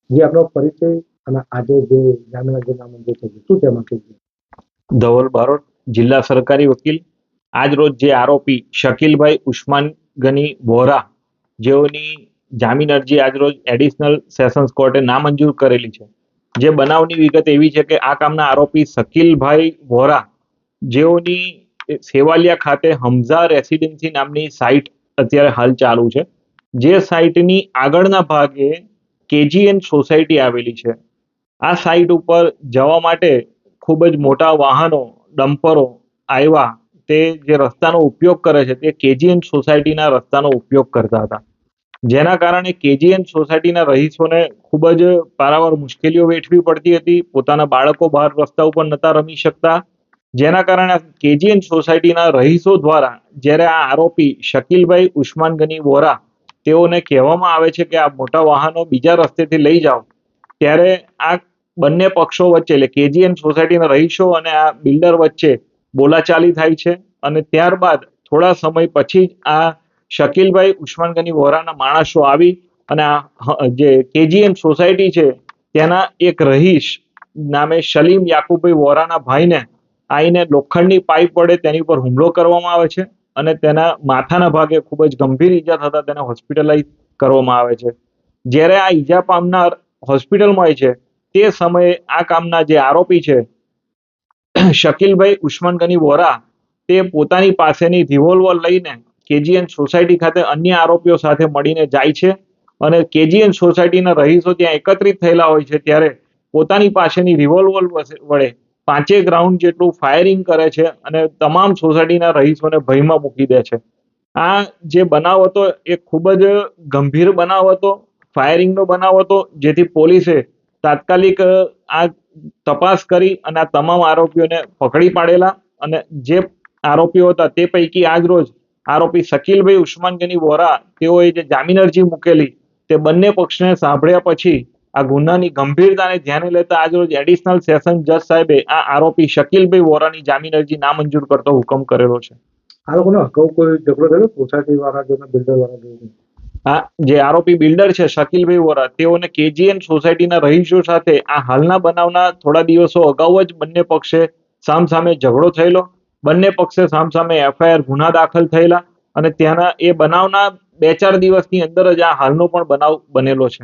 જે આપણો પરિચય અને આજે જે જામીન અરજી નામંજૂર થઈ ગયું, શું તેમાં કહીએ? ધવલ બારોટ, જિલ્લા સરકારી વકીલ. આજ રોજ જે આરોપી શકીલભાઈ ઉસ્માન ગની વોરા, જેઓની જામીન અરજી આજ રોજ એડિશનલ સેશન્સ કોર્ટે નામંજૂર કરેલી છે. જે બનાવની વિગત એવી છે કે આ કામના આરોપી શકીલભાઈ વોરા, જેઓની સેવાલિયા ખાતે હમઝા રેસિડેન્સી નામની સાઇટ અત્યારે હાલ ચાલુ છે. જે સાઇટની આગળના ભાગે કેજીએન સોસાયટી આવેલી છે. આ સાઇટ ઉપર જવા માટે ખૂબ જ મોટા વાહનો, ડમ્પરો આવ્યા. તે જે રસ્તાનો ઉપયોગ કરે છે તે કેજીએન સોસાયટીના રસ્તાનો ઉપયોગ કરતા હતા. જેના કારણે કેજીએન સોસાયટીના રહીશોને ખૂબ જ પારાવાર મુશ્કેલીઓ વેઠવી પડતી હતી. પોતાના બાળકો બહાર રસ્તા ઉપર નતા રમી શકતા. જેના કારણે કેજીએન સોસાયટીના રહીશો દ્વારા જ્યારે આ આરોપી શકીલભાઈ ઉસ્માન ગની વોરા, તેઓને કહેવામાં આવે છે કે આ મોટા વાહનો બીજા રસ્તેથી લઈ જાઓ, ત્યારે આ બંને પક્ષો વચ્ચે એટલે કેજીએન સોસાયટીના રહીશો અને આ બિલ્ડર વચ્ચે બોલાચાલી થાય છે. અને ત્યારબાદ થોડા સમય પછી જ આ શકીલભાઈ ઉસ્માન ગની વોરાના માણસો આવી અને આ જે કેજીએન સોસાયટી છે તેના એક રહીશ નામે સલીમ યાકુબભાઈ વોરાના ભાઈને આઈને લોખંડની પાઇપ વડે તેની ઉપર હુમલો કરવામાં આવે છે અને તેના માથાના ભાગે ખૂબ જ ગંભીર ઈજા થતા તેને હોસ્પિટલાઇઝ કરવામાં આવે છે. જ્યારે આ ઈજા પામનાર હોસ્પિટલમાં હોય છે તે સમયે આ કામના જે આરોપી છે શકીલભાઈ ઉસ્માન ગની વોરા, તે પોતાની પાસેની રિવોલ્વર લઈને કેજીએન સોસાયટી ખાતે અન્ય આરોપીઓ સાથે મળીને જાય છે અને કેજીએન સોસાયટીના રહીશો ત્યાં એકત્રિત થયેલા હોય છે ત્યારે પોતાની પાસેની રિવોલ્વર વડે 5 રાઉન્ડ જેટલું ફાયરિંગ કરે છે અને તમામ સોસાયટીના રહીશોને ભયમાં મૂકી દે છે. આ જે બનાવ હતો એ ખૂબ જ ગંભીર બનાવ હતો, ફાયરિંગનો બનાવ હતો, જેથી પોલીસે તાત્કાલિક આ તપાસ કરી અને આ તમામ આરોપીઓને પકડી પાડેલા. અને જે આરોપીઓ હતા તે પૈકી આજ રોજ આરોપી શકીલભાઈ ઉસ્માન ગની વોરા, તેઓએ જે જામીન અરજી મૂકેલી તે બંને પક્ષને સાંભળ્યા પછી આ ગુનાની ગંભીરતાને ધ્યાને લેતા આજ રોજ એડિશનલ સેશન જજ સાહેબે આ આરોપી શકીલભાઈ વોરાની જામીન અરજી નામંજૂર કરતો હુકમ કરેલો છે. આ લોકોનો અગાઉ કોઈ ઝઘડો થયો સોસાયટી વાળા જોડે, બિલ્ડર વાળા જોડે? આ જે આરોપી બિલ્ડર છે શકીલભાઈ વોરા, તેઓને કેજીએન સોસાયટીના રહીશો સાથે આ હાલના બનાવના થોડા દિવસો અગાઉ જ બંને પક્ષે સામસામે ઝઘડો થયેલો. બંને પક્ષે સામસામે એફઆઈઆર ગુના દાખલ થયેલા અને ત્યાંના એ બનાવના 2-4 દિવસની અંદર જ આ હાલનો પણ બનાવ બનેલો છે.